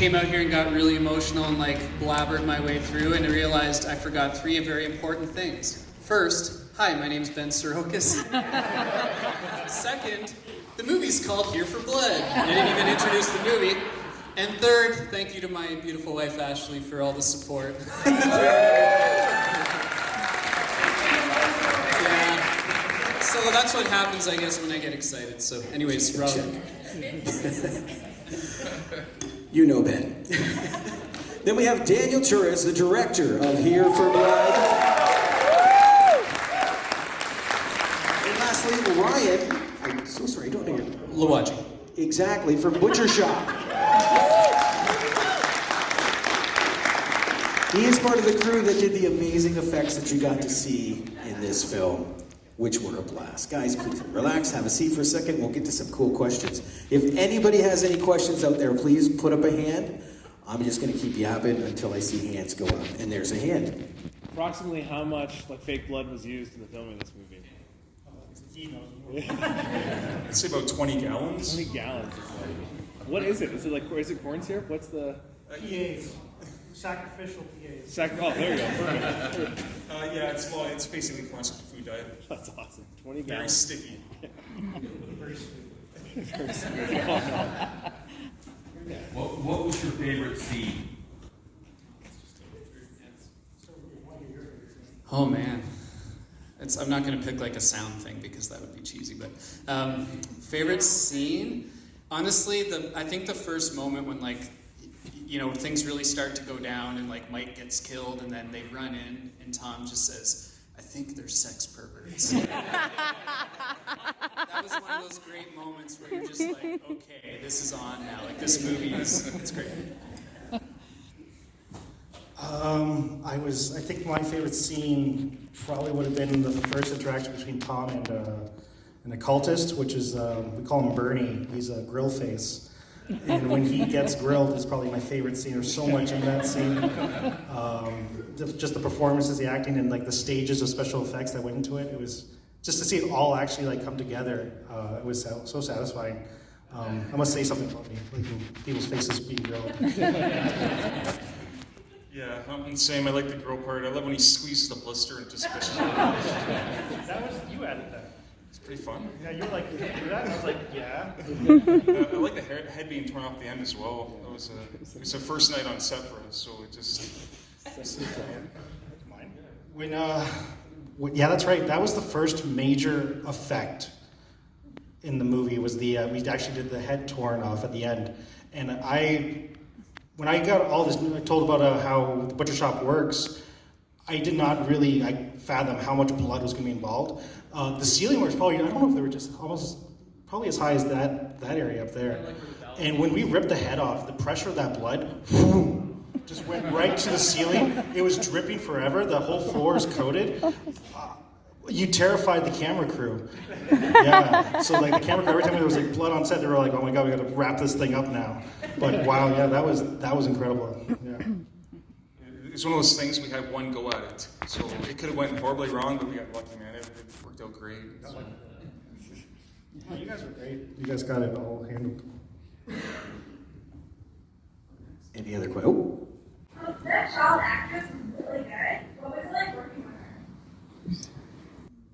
came out here and got really emotional and like blabbered my way through, and I realized I forgot 3 very important things. First, hi, my name's Ben Srokosz. Second, the movie's called Here for Blood. I didn't even introduce the movie. And third, thank you to my beautiful wife Ashley for all the support. Yeah. So that's what happens, I guess, when I get excited. So anyways, Rob. You know Ben. Then we have Daniel Turres, the director of Here for Blood. And lastly, Ryan, I'm so sorry, I don't know your... Louagie. Exactly, from Butcher Shop. He is part of the crew that did the amazing effects that you got to see in this film, which were a blast. Guys, please relax, have a seat for a second. We'll get to some cool questions. If anybody has any questions out there, please put up a hand. I'm just going to keep yapping until I see hands go up. And there's a hand. Approximately how much fake blood was used in the filming of this movie? I'd say about 20 gallons. 20 gallons. What is it? Is it corn syrup? What's the... PAs. Sacrificial PAs. Oh, there you go. Perfect. Yeah, it's basically constant food diet. That's awesome. 20 Very gallons. sticky. Very sweet. Very sweet. Oh, no. What was your favorite scene? Oh man. I'm not going to pick like a sound thing because that would be cheesy, but favorite scene? Honestly, I think the first moment when things really start to go down and like Mike gets killed and then they run in and Tom just says, I think they're sex perverts. That was one of those great moments where you're just like, okay, this is on now. Like this movie it's great. I think my favorite scene probably would have been the first interaction between Tom and a cultist, which is, we call him Bernie. He's a grill face. And when he gets grilled is probably my favorite scene. There's so much in that scene. Just the performances, the acting, and like the stages of special effects that went into it. It was just to see it all actually like come together. It was so satisfying. I must say something about me, like people's faces being grilled. Yeah, I'm the same. I like the grill part. I love when he squeezes the blister and just gets That was, you added that. It's pretty fun. Yeah, you were like, did you do that? And I was like, yeah. I like the head being torn off the end as well. It was the first night on set for us, so it just... Mine? Yeah, that's right. That was the first major effect in the movie. Was we actually did the head torn off at the end, and when I got all this, I told about how the butcher shop works. I did not really fathom how much blood was going to be involved. The ceiling was probably, I don't know if they were just probably as high as that area up there. And when we ripped the head off, the pressure of that blood just went right to the ceiling. It was dripping forever. The whole floor is coated. You terrified the camera crew. Yeah. So like the camera crew, every time there was like blood on set, they were like, "Oh my god, we got to wrap this thing up now." But wow, yeah, that was incredible. Yeah. It's one of those things, we had one go at it. So it could have went horribly wrong, but we got lucky, man. It worked out great. So. Oh, you guys were great. You guys got it all handled. Any other questions? Oh. That child actress was really good. What was it like working with her?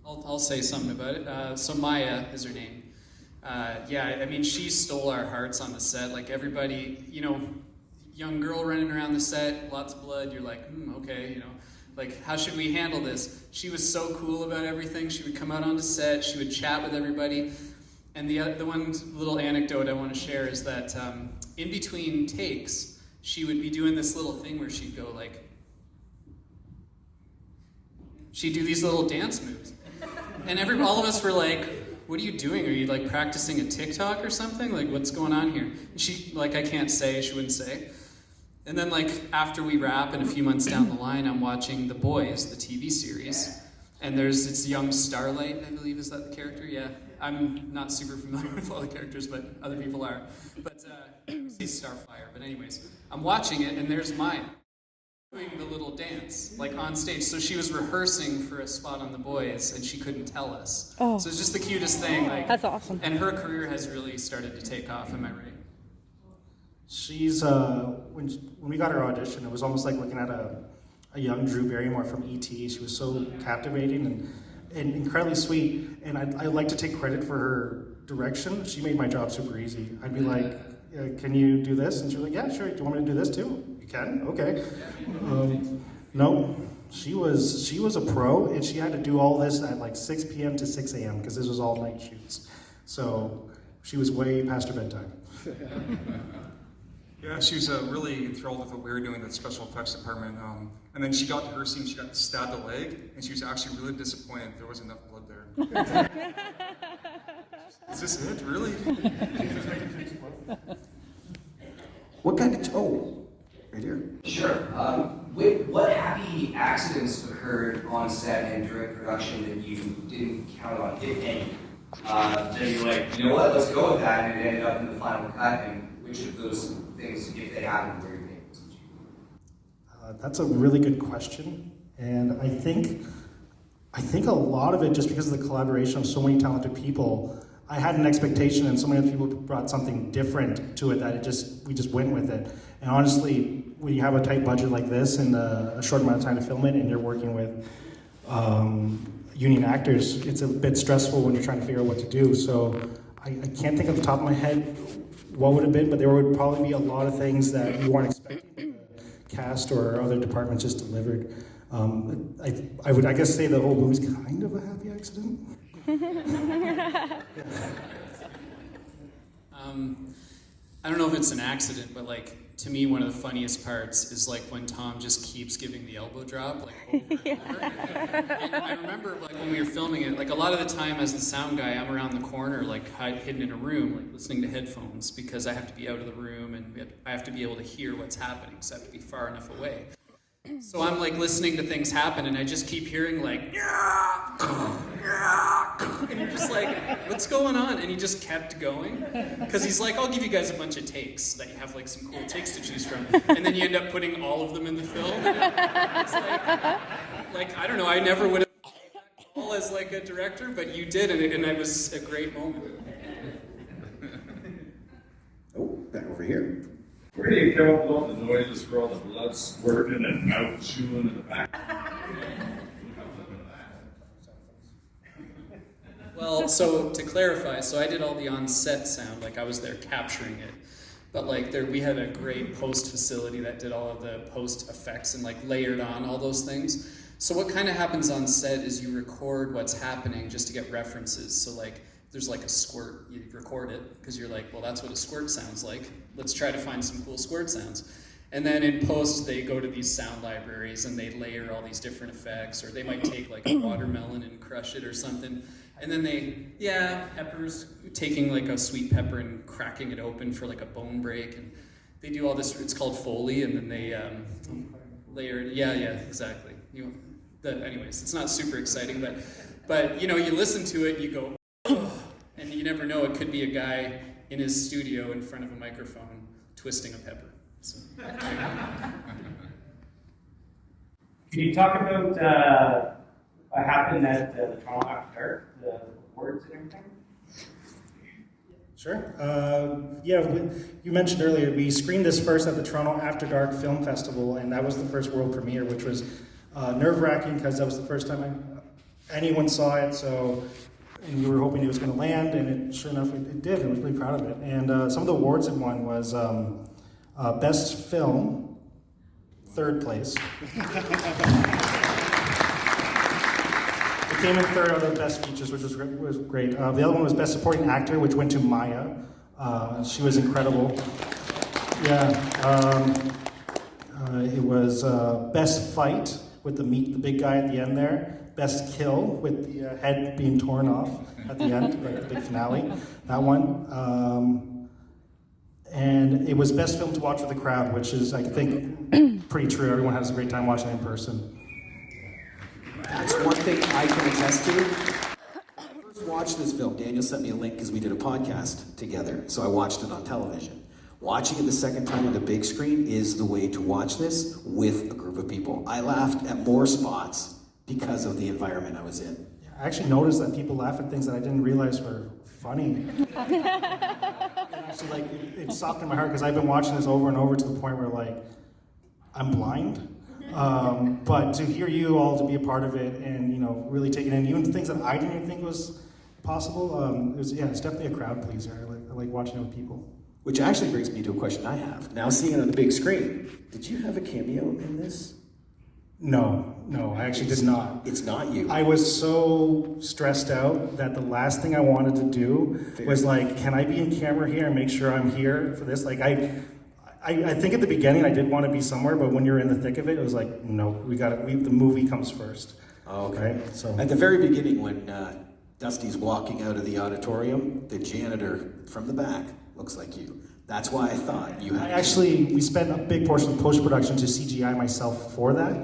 I'll say something about it. So Maya is her name. Yeah, I mean, she stole our hearts on the set. Like everybody, young girl running around the set, lots of blood. You're like, okay, like how should we handle this? She was so cool about everything. She would come out onto set. She would chat with everybody. And the one little anecdote I want to share is that in between takes, she would be doing this little thing where she'd go like, she'd do these little dance moves. And all of us were like, what are you doing? Are you like practicing a TikTok or something? Like what's going on here? And she, I can't say, she wouldn't say. And then after we wrap and a few months down the line, I'm watching The Boys, the TV series. And it's young Starlight, I believe, is that the character? Yeah. I'm not super familiar with all the characters, but other people are. But he's Starfire. But anyways, I'm watching it and there's Maya doing the little dance, on stage. So she was rehearsing for a spot on The Boys and she couldn't tell us. Oh. So it's just the cutest thing. That's awesome. And her career has really started to take off, am I right? She's when we got her audition, it was almost like looking at a young Drew Barrymore from E.T. She was so captivating and incredibly sweet. And I'd like to take credit for her direction. She made my job super easy. I'd be like, "Can you do this?" And she was like, "Yeah, sure. Do you want me to do this too?" "You can? Okay." No, she was a pro, and she had to do all this at like 6 p.m. to 6 a.m. because this was all night shoots. So she was way past her bedtime. Yeah, she was really enthralled with what we were doing in the special effects department. And then she got to her scene, she got stabbed a leg, and she was actually really disappointed there wasn't enough blood there. Is this it, really? What kind of, oh, right here. Sure. What happy accidents occurred on set and during production that you didn't count on, if any? Then you're like, you know what, let's go with that, and it ended up in the final cut, and which of those things, if they happened, were your favorites? That's a really good question, and I think a lot of it, just because of the collaboration of so many talented people, I had an expectation, and so many other people brought something different to it that we just went with it. And honestly, when you have a tight budget like this and a short amount of time to film it, and you're working with union actors, it's a bit stressful when you're trying to figure out what to do. So I can't think off the top of my head what would have been, but there would probably be a lot of things that you weren't expecting. The cast or other departments just delivered. I would, I guess, say the whole movie's kind of a happy accident. I don't know if it's an accident, but like to me, one of the funniest parts is like when Tom just keeps giving the elbow drop, like over and over. And I remember like when we were filming it, like a lot of the time as the sound guy, I'm around the corner, like hidden in a room, like listening to headphones because I have to be out of the room and I have to be able to hear what's happening, so I have to be far enough away. So I'm like listening to things happen and I just keep hearing like, and you're just like, what's going on? And he just kept going. Because he's like, I'll give you guys a bunch of takes so that you have like some cool takes to choose from. And then you end up putting all of them in the film. It's like I don't know, I never would have made that call as like a director, but you did, and it was a great moment. Oh, back over here. Where do you come up with all the noises for all the blood squirting and mouth chewing in the back? Well, so to clarify, so I did all the on-set sound, like I was there capturing it. But like we had a great post facility that did all of the post effects and like layered on all those things. So what kind of happens on set is you record what's happening just to get references. So like there's like a squirt, you record it because you're like, well, that's what a squirt sounds like. Let's try to find some cool squirt sounds. And then in post, they go to these sound libraries and they layer all these different effects, or they might take like a watermelon and crush it or something. And then peppers, taking like a sweet pepper and cracking it open for like a bone break. And they do all this, it's called Foley, and then they layer it. Yeah, exactly. Anyways, it's not super exciting, but you know, you listen to it, you go, oh, and you never know, it could be a guy in his studio in front of a microphone twisting a pepper. So, Can you talk about what happened at the Toronto After Dark, the words and everything? Sure. You mentioned earlier, we screened this first at the Toronto After Dark Film Festival, and that was the first world premiere, which was nerve-wracking because that was the first time anyone saw it. And we were hoping it was going to land, and sure enough, it did. I was really proud of it. And some of the awards it won was Best Film, third place. It came in third out of the Best Features, which was great. The other one was Best Supporting Actor, which went to Maya. She was incredible. Yeah. It was Best Fight with the big guy at the end there. Best Kill with the head being torn off at the end, like the big finale. That one. And it was Best Film to Watch with the Crowd, which is, I think, pretty true. Everyone has a great time watching it in person. That's one thing I can attest to. When I first watched this film, Daniel sent me a link because we did a podcast together, so I watched it on television. Watching it the second time on the big screen is the way to watch this with a group of people. I laughed at more spots because of the environment I was in. Yeah. I actually noticed that people laugh at things that I didn't realize were funny. And actually, like, it softened my heart because I've been watching this over and over to the point where, like, I'm blind. But to hear you all to be a part of it and, you know, really take it in, even things that I didn't even think was possible, it's definitely a crowd pleaser. I like watching it with people. Which actually brings me to a question I have. Now seeing it on the big screen, did you have a cameo in this? No, I actually did not. It's not you. I was so stressed out that the last thing I wanted to do was like, can I be in camera here and make sure I'm here for this? Like, I think at the beginning I did want to be somewhere, but when you're in the thick of it, it was like, no, the movie comes first. Okay. Right? So at the very beginning, when Dusty's walking out of the auditorium, the janitor from the back looks like you. That's why I thought you had. we spent a big portion of post-production to CGI myself for that,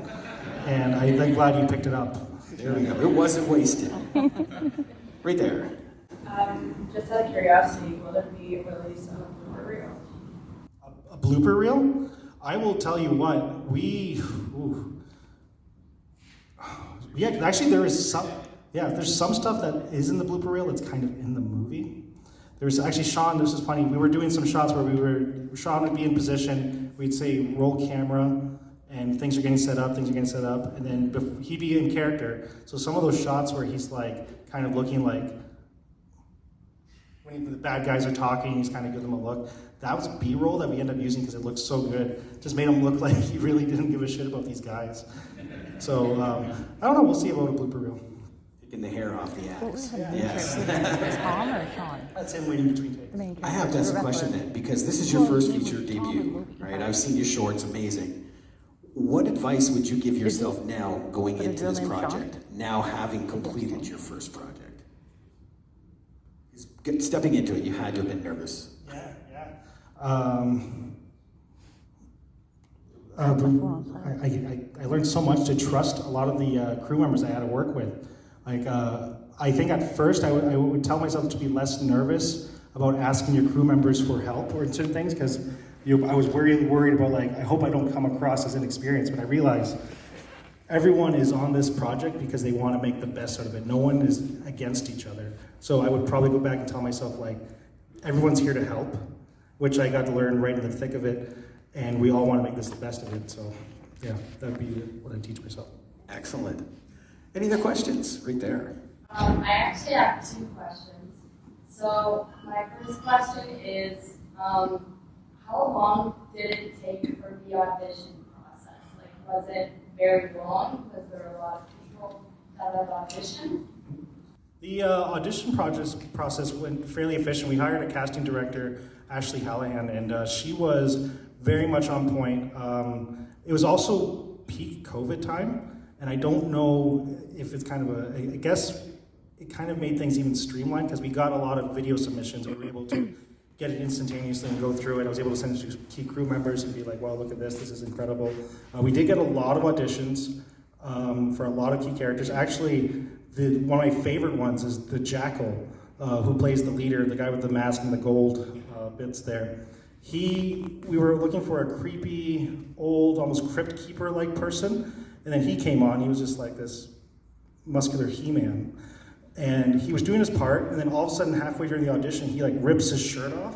and I'm glad you picked it up. There we go. It wasn't wasted. Right there. Just out of curiosity, will there be a release of a blooper reel? A blooper reel? I will tell you what, actually there's some stuff that is in the blooper reel that's kind of in the movie. There's actually Sean, this is funny, we were doing some shots where Sean would be in position, we'd say roll camera, and things are getting set up, and then he'd be in character. So some of those shots where he's like, kind of looking like, when the bad guys are talking, he's kind of giving them a look. That was B-roll that we ended up using because it looked so good. Just made him look like he really didn't give a shit about these guys. So, I don't know, we'll see about a blooper reel. Taking the hair off the axe. Yeah. Yes. Tom or Sean? That's him waiting between takes. I have to ask a question then, because this is your first feature debut, right? I've seen your shorts, amazing. What advice would you give yourself now going into this project, now having completed your first project? Stepping into it, you had to have been nervous. I learned so much to trust a lot of the crew members I had to work with. Like, I think at first I would tell myself to be less nervous about asking your crew members for help or certain things because I was worried about, like, I hope I don't come across as inexperienced, but I realized everyone is on this project because they want to make the best out of it. No one is against each other. So I would probably go back and tell myself, like, everyone's here to help, which I got to learn right in the thick of it, and we all want to make this the best of it. So, yeah, that'd be what I teach myself. Excellent. Any other questions? Right there. I actually have two questions. So my first question is, how long did it take for the audition process? Like, was it very long? Was there a lot of people that had auditioned? The audition process went fairly efficient. We hired a casting director, Ashley Hallahan, and she was very much on point. It was also peak COVID time, and I don't know if it's kind of I guess it kind of made things even streamlined because we got a lot of video submissions. We were able to get it instantaneously and go through it. I was able to send it to key crew members and be like, wow, look at this is incredible. We did get a lot of auditions for a lot of key characters. Actually, one of my favorite ones is the Jackal, who plays the leader, the guy with the mask and the gold bits there. We were looking for a creepy, old, almost crypt keeper-like person, and then he came on. He was just like this muscular He-Man. And he was doing his part, and then all of a sudden, halfway during the audition, he like rips his shirt off,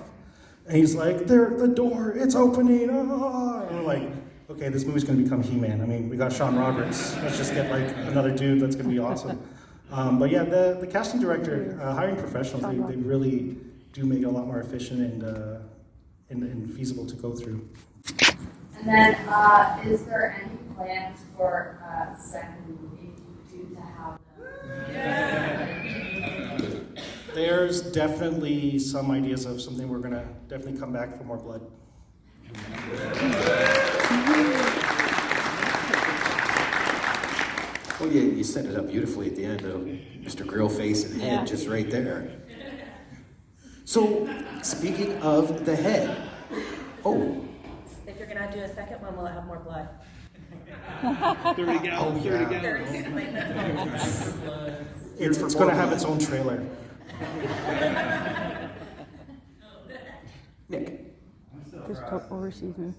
and he's like, the door, it's opening, ah! And we're like, okay, this movie's gonna become He-Man. I mean, we got Sean Roberts, let's just get like another dude that's gonna be awesome. But yeah, the casting director, hiring professionals, they really do make it a lot more efficient and feasible to go through. And then, is there any plans for a second movie due to how There's definitely some ideas of something we're gonna definitely come back for more blood. Well, you set it up beautifully at the end of Mr. Grill face and head, just right there. So, speaking of the head, if you're gonna do a second one, will it have more blood? There we go. Oh, There we yeah. go. It's gonna have its own trailer. Nick. Just overseas me.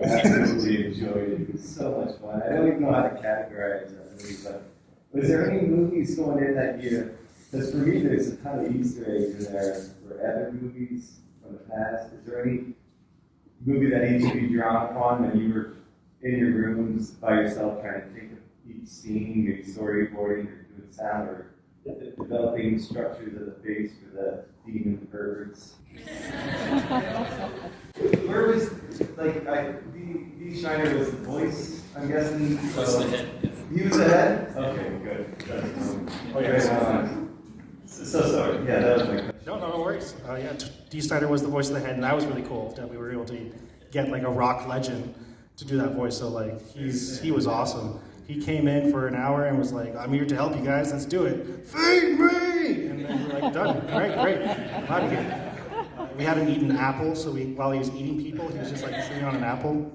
I absolutely enjoyed it. It was so much fun. I don't even know how to categorize that movie, but Was there any movies going in that year? Because for me, there's a ton of Easter eggs in there for other movies from the past. Is there any movie that needs to be drawn upon when you were in your rooms by yourself trying to think of each scene, maybe storyboarding or doing sound or developing structures of the face for the demon birds? Where was, like, D. Schneider was the voice, I'm guessing? That's the head. He was the head? Okay, good. Oh, yeah. So sorry. Yeah, that was my question. No worries. Yeah, D. Snyder was the voice of the head, and that was really cool that we were able to get like a rock legend to do that voice. So like, he was awesome. He came in for an hour and was like, "I'm here to help you guys. Let's do it. Feed me!" And then we're like, "Done. All right, great. Out of here." We had him eat an apple, so while he was eating people, he was just like sitting on an apple.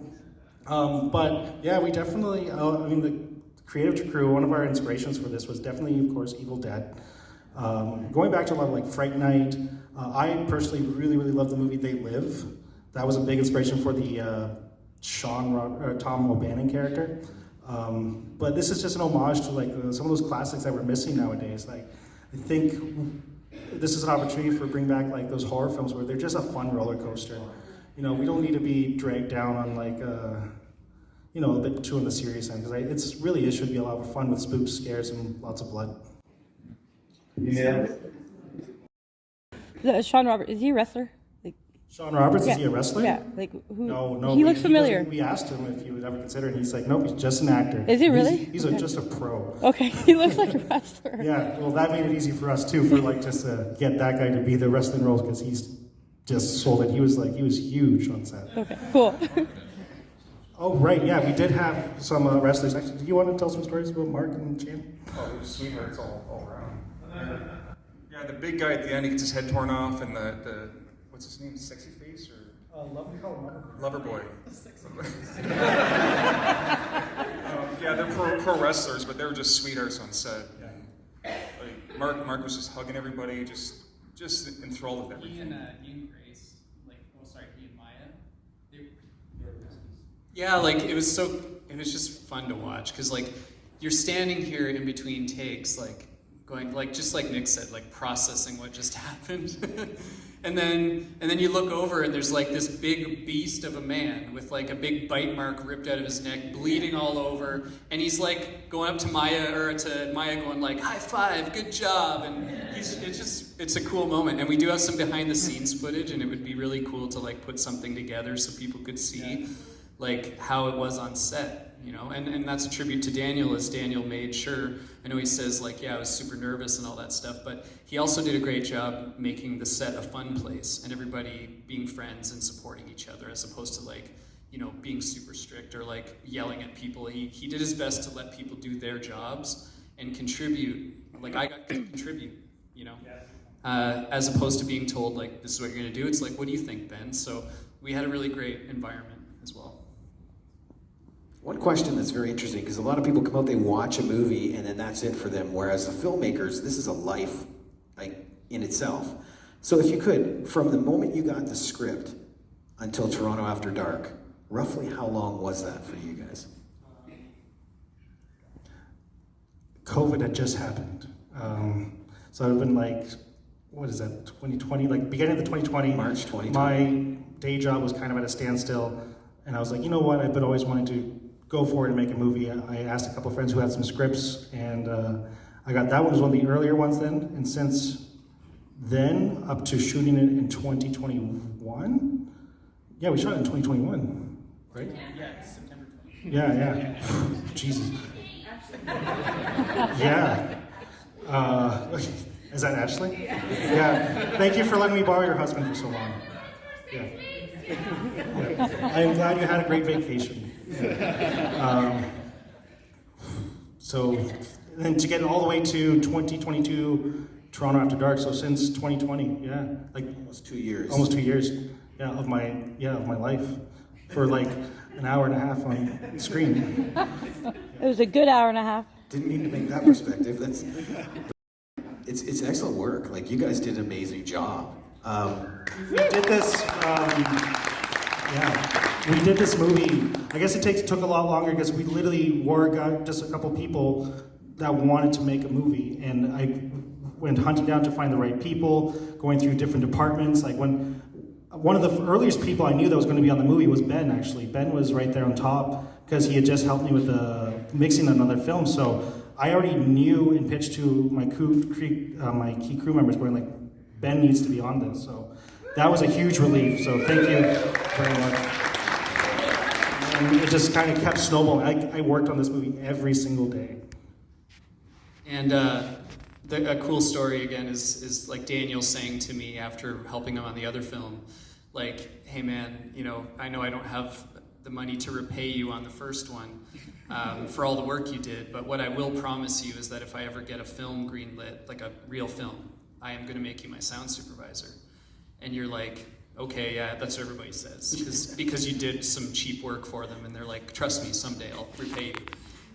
But yeah, we definitely. The creative crew. One of our inspirations for this was definitely, of course, Evil Dead. Going back to a lot of like Fright Night, I personally really love the movie They Live. That was a big inspiration for the Tom O'Bannon character. But this is just an homage to like some of those classics that we're missing nowadays. Like, I think this is an opportunity for bring back like those horror films where they're just a fun roller coaster. You know, we don't need to be dragged down on like a bit too on the serious end, because it should be a lot of fun with spooks, scares, and lots of blood. Yeah. Sean Roberts, is he a wrestler? Sean Roberts, is he a wrestler? Yeah, like who? No. He looks familiar. We asked him if he would ever consider it, and he's like, nope, he's just an actor. Is he really? He's okay. Just a pro. Okay, he looks like a wrestler. Yeah, well, that made it easy for us too, for like just to get that guy to be the wrestling role, because he's just sold it. He was huge on set. Okay, cool. Oh right, yeah, we did have some wrestlers. Actually, do you want to tell some stories about Mark and Chan? Oh, it was sweethearts all around. Yeah, the big guy at the end, he gets his head torn off, and the what's his name, Sexy Face or? We call him Loverboy. Yeah, they're pro wrestlers, but they were just sweethearts on set. Like Mark was just hugging everybody, just enthralled with everything. He and Grace, he and Maya, they were besties. Yeah, like it was just fun to watch, because like you're standing here in between takes, like going, like just like Nick said, like processing what just happened. And then you look over and there's like this big beast of a man with like a big bite mark ripped out of his neck, bleeding all over, and he's like going up to Maya going like, "High five, good job," and it's a cool moment. And we do have some behind the scenes footage, and it would be really cool to like put something together so people could see like how it was on set, and that's a tribute to Daniel, as Daniel made sure. I know he says like, yeah, I was super nervous and all that stuff, but he also did a great job making the set a fun place and everybody being friends and supporting each other, as opposed to like, being super strict or like yelling at people. He did his best to let people do their jobs and contribute. Like I got to contribute, as opposed to being told like, this is what you're gonna do. It's like, what do you think, Ben? So we had a really great environment as well. One question that's very interesting, because a lot of people come out, they watch a movie, and then that's it for them. Whereas the filmmakers, this is a life, like, in itself. So if you could, from the moment you got the script until Toronto After Dark, roughly how long was that for you guys? COVID had just happened. So I've been like, what is that, 2020? Like, beginning of the 2020. March 2020. My day job was kind of at a standstill, and I was like, you know what, I've been always wanting to go for it and make a movie. I asked a couple of friends who had some scripts, and I got that one was one of the earlier ones then. And since then, up to shooting it in 2021, yeah, we shot it in 2021, right? Yeah, September 20th. Yeah. Jesus. Yeah. Is that Ashley? Yeah. Thank you for letting me borrow your husband for so long. Yeah. I'm glad you had a great vacation. So then to get all the way to 2022 Toronto After Dark, so since 2020, like almost 2 years. Almost 2 years, of my life, for like an hour and a half on screen. It was a good hour and a half. Didn't mean to make that perspective. It's excellent work. Like, you guys did an amazing job. We did this. We did this movie. I guess it took a lot longer because we literally wore just a couple people that wanted to make a movie, and I went hunting down to find the right people, going through different departments. Like when one of the earliest people I knew that was going to be on the movie was Ben. Actually, Ben was right there on top because he had just helped me with the mixing another film. So I already knew and pitched to my key crew members, going like, Ben needs to be on this. So that was a huge relief. So thank you very much. And it just kind of kept snowballing. I worked on this movie every single day. And a cool story again is like Daniel saying to me after helping him on the other film, like, hey man, you know I don't have the money to repay you on the first one for all the work you did, but what I will promise you is that if I ever get a film greenlit, like a real film, I am going to make you my sound supervisor. And you're like, okay, yeah, that's what everybody says, because you did some cheap work for them, and they're like, trust me, someday I'll repay you.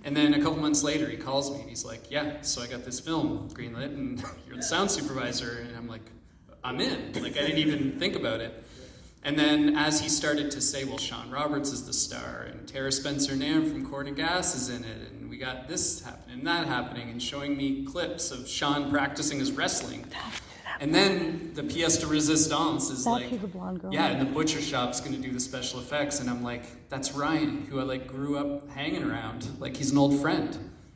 And then a couple months later, he calls me and he's like, yeah, so I got this film greenlit and you're the sound supervisor. And I'm like, I'm in. Like, I didn't even think about it. And then as he started to say, well, Sean Roberts is the star and Tara Spencer-Nairn from Corn and Gas is in it, and we got this happening and that happening, and showing me clips of Sean practicing his wrestling. And then the pièce de résistance is like, yeah, and the butcher shop's gonna do the special effects, and I'm like, that's Ryan, who I like grew up hanging around, like he's an old friend.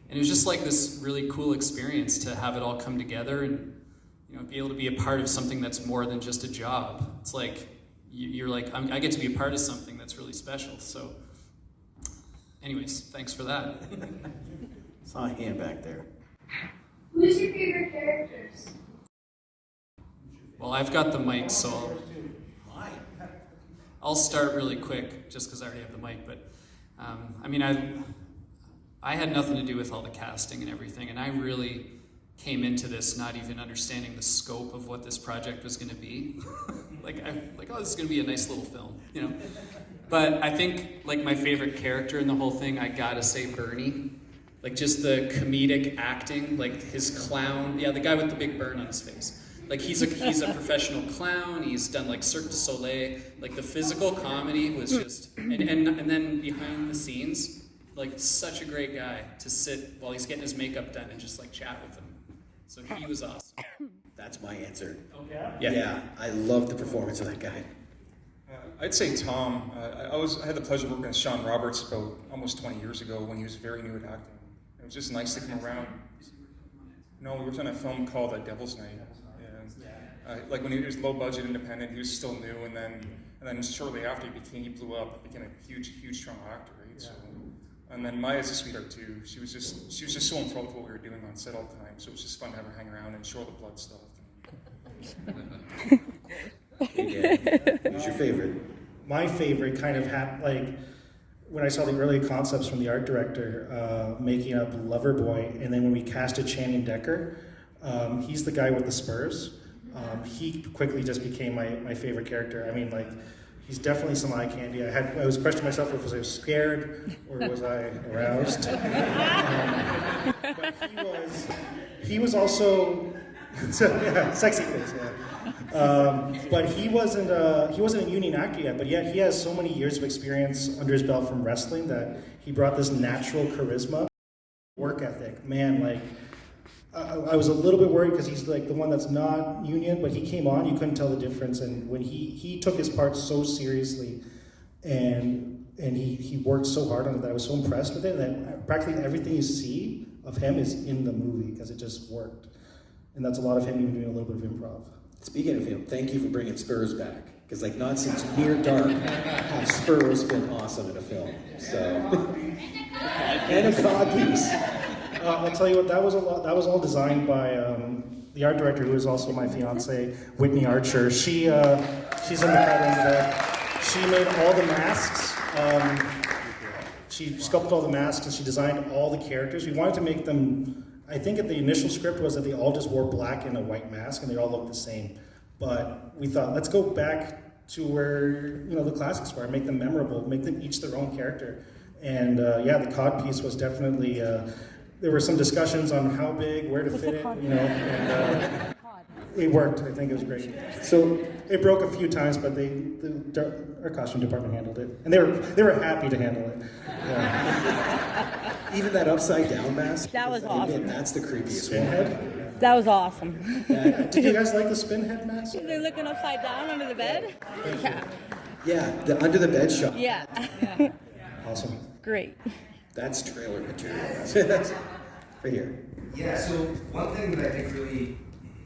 And it was just like this really cool experience to have it all come together and, you know, be able to be a part of something that's more than just a job. It's like, you're like, I get to be a part of something that's really special. So anyways, thanks for that. Saw a hand back there. Who's your favorite characters? Well, I've got the mic, so I'll start really quick, just because I already have the mic. But I mean, I had nothing to do with all the casting and everything, and I really came into this not even understanding the scope of what this project was going to be. Oh, this is going to be a nice little film, you know. But I think like my favorite character in the whole thing, I gotta say Bernie. Like just the comedic acting, like his clown, yeah, the guy with the big burn on his face. Like he's a professional clown. He's done like Cirque du Soleil. Like the physical comedy was just, and then behind the scenes, like such a great guy to sit while he's getting his makeup done and just like chat with him. So he was awesome. That's my answer. Okay. Yeah, I love the performance of that guy. I'd say Tom. I had the pleasure of working with Sean Roberts about almost 20 years ago when he was very new at acting. It was just nice to come around. No, we worked on a film called Devil's Night. Like when he was low budget, independent, he was still new, and then shortly after he blew up, became a huge strong actor, right? So, and then Maya's a sweetheart too. She was just so enthralled with what we were doing on set all the time. So it was just fun to have her hang around and show all the blood stuff. Who's your favorite? My favorite kind of like when I saw the early concepts from the art director making up Loverboy, and then when we casted Channing Decker, he's the guy with the spurs. He quickly just became my favorite character. I mean, like, he's definitely some eye candy. I was questioning myself if I was scared or was I aroused. But he was also, sexy face, yeah. But he wasn't a union actor yet, but yet he has so many years of experience under his belt from wrestling that he brought this natural charisma, work ethic. Man, like, I was a little bit worried because he's like the one that's not union, but he came on, you couldn't tell the difference. And when he took his part so seriously and he worked so hard on it that I was so impressed with it that practically everything you see of him is in the movie because it just worked. And that's a lot of him even doing a little bit of improv. Speaking of him, thank you for bringing Spurs back. Because like not since Near Dark have Spurs been awesome in a film. So and a codpiece. I'll tell you what, that was all designed by the art director, who is also my fiance, Whitney Archer. She's in the crowd. She made all the masks. She sculpted all the masks and she designed all the characters. We wanted to make them. I think the initial script was that they all just wore black and a white mask and they all looked the same. But we thought, let's go back to where the classics were, make them memorable, make them each their own character. And the cod piece was definitely. There were some discussions on how big, where to fit it, and it worked. I think it was great. So it broke a few times, but our costume department handled it, and they were happy to handle it. Yeah. Even that upside down mask. That was I admit, awesome. that's the creepiest Spin one. head. That was awesome. Did you guys like the spin head mask? They're looking upside down under the bed. Yeah. Yeah, the under the bed shot. Yeah. Awesome. Great. That's trailer material. Right here. Yeah, so one thing that I think really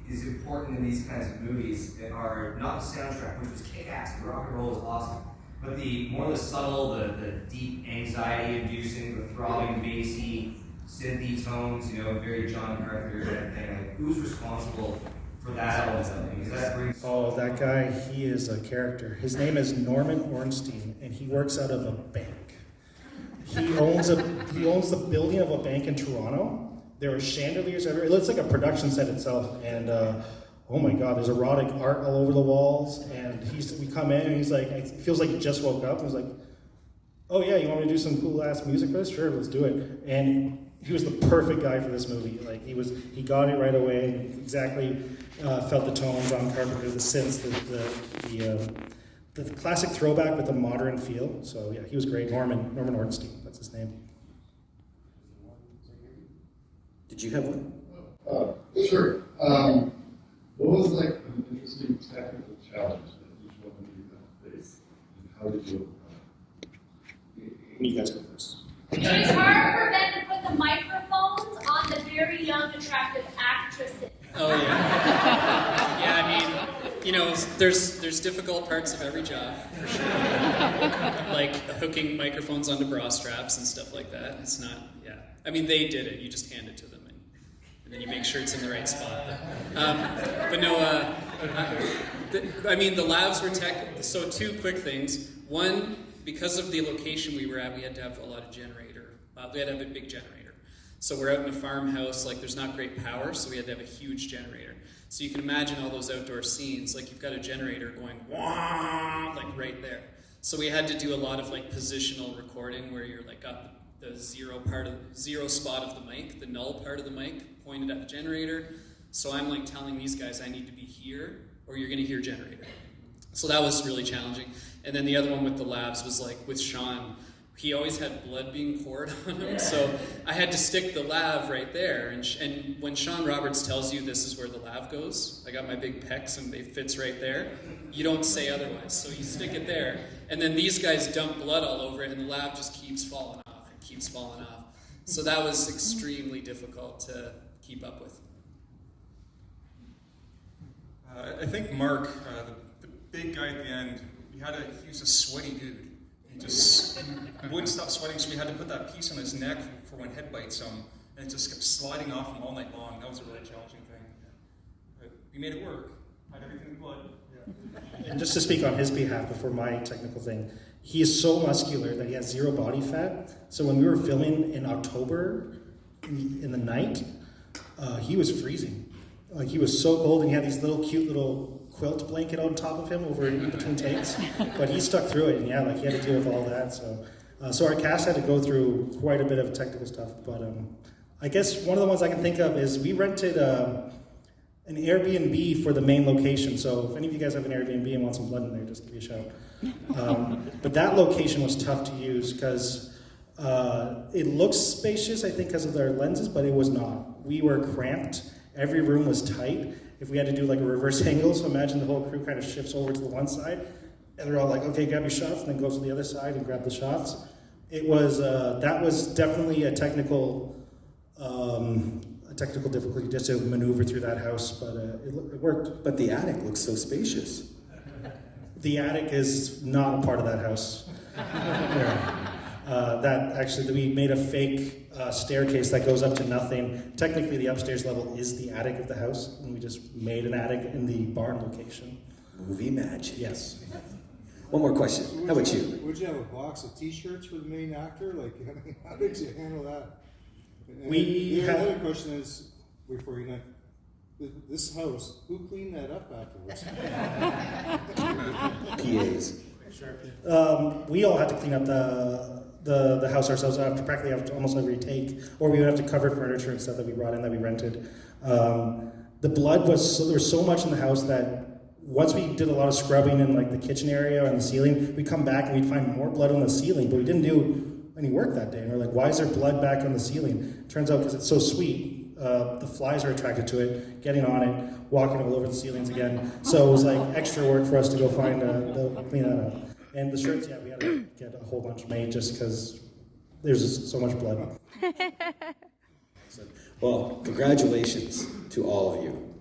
is important in these kinds of movies are not the soundtrack, which was kick-ass, the rock and roll is awesome, but the more the subtle, the deep anxiety-inducing, the throbbing, bassy, synthy tones, you know, very John Carpenter kind of thing. Like, who's responsible for that element of it? Because that brings... Oh, that guy, he is a character. His name is Norman Ornstein, and he works out of a bank. He owns the building of a bank in Toronto. There are chandeliers everywhere. It looks like a production set itself, and oh my God, there's erotic art all over the walls. And we come in, and he's like, it feels like he just woke up. And he's like, "Oh yeah, you want me to do some cool ass music for this? Sure, let's do it." And he was the perfect guy for this movie. Like he got it right away, and exactly felt the tone, John Carpenter, the synths, the classic throwback with the modern feel. So yeah, he was great. Norman Ornstein, that's his name. Did you have one? Sure. What was like an interesting technical challenge that each one of you had faced, and how did you overcome it? You guys go first. It was hard for them to put the microphones on the very young, attractive actresses. Oh yeah. Yeah, I mean, you know, there's difficult parts of every job, for sure. Like hooking microphones onto bra straps and stuff like that. It's not, yeah. I mean, they did it. You just hand it to them, and then you make sure it's in the right spot. But no, I mean, the labs were so two quick things. One, because of the location we were at, we had to have a lot of generator. We had to have a big generator. So we're out in a farmhouse, like there's not great power, so we had to have a huge generator. So you can imagine all those outdoor scenes, like you've got a generator going, wah, like right there. So we had to do a lot of like positional recording where you're like got the zero spot of the mic, the null part of the mic pointed at the generator. So I'm like telling these guys I need to be here or you're gonna hear generator. So that was really challenging. And then the other one with the labs was like with Sean, he always had blood being poured on him, so I had to stick the lav right there. And when Sean Roberts tells you this is where the lav goes, I got my big pecs and it fits right there, you don't say otherwise. So you stick it there, and then these guys dump blood all over it, and the lav just keeps falling off and keeps falling off. So that was extremely difficult to keep up with. I think Mark, the big guy at the end, he was a sweaty dude. He wouldn't stop sweating, so we had to put that piece on his neck for when head bites him, and it just kept sliding off him all night long. That was a really challenging thing. But we made it work. Had everything in blood. Yeah. And just to speak on his behalf before my technical thing, he is so muscular that he has zero body fat. So when we were filming in October, in the night, he was freezing. Like he was so cold, and he had these cute little quilt blanket on top of him over in between takes, but he stuck through it, and yeah, like he had to deal with all that. So our cast had to go through quite a bit of technical stuff. But I guess one of the ones I can think of is we rented an Airbnb for the main location. So if any of you guys have an Airbnb and want some blood in there, just give me a shout. But that location was tough to use because it looks spacious, I think, because of their lenses, but it was not. We were cramped. Every room was tight. If we had to do like a reverse angle, so imagine the whole crew kind of shifts over to the one side, and they're all like, okay, grab your shots, and then goes to the other side and grab the shots. It was, that was definitely a technical difficulty just to maneuver through that house, but it worked. But the attic looks so spacious. The attic is not a part of that house. That actually, we made a fake staircase that goes up to nothing. Technically, the upstairs level is the attic of the house, and we just made an attic in the barn location. Movie magic. Yes. One more question. How about you? Would you have a box of T-shirts for the main actor? Like, I mean, how did you handle that? And the other question is, before you know, this house, who cleaned that up afterwards? PAs. Sure. We all had to clean up the house ourselves practically after almost every take, or we would have to cover furniture and stuff that we brought in that we rented. The blood there was so much in the house that once we did a lot of scrubbing in like the kitchen area and the ceiling, we'd come back and we'd find more blood on the ceiling, but we didn't do any work that day. And we're like, why is there blood back on the ceiling? Turns out because it's so sweet, the flies are attracted to it, getting on it, walking all over the ceilings again. So it was like extra work for us to go find, clean that up. And the shirts, yeah, we had to get a whole bunch made just because there's just so much blood. Well, congratulations to all of you.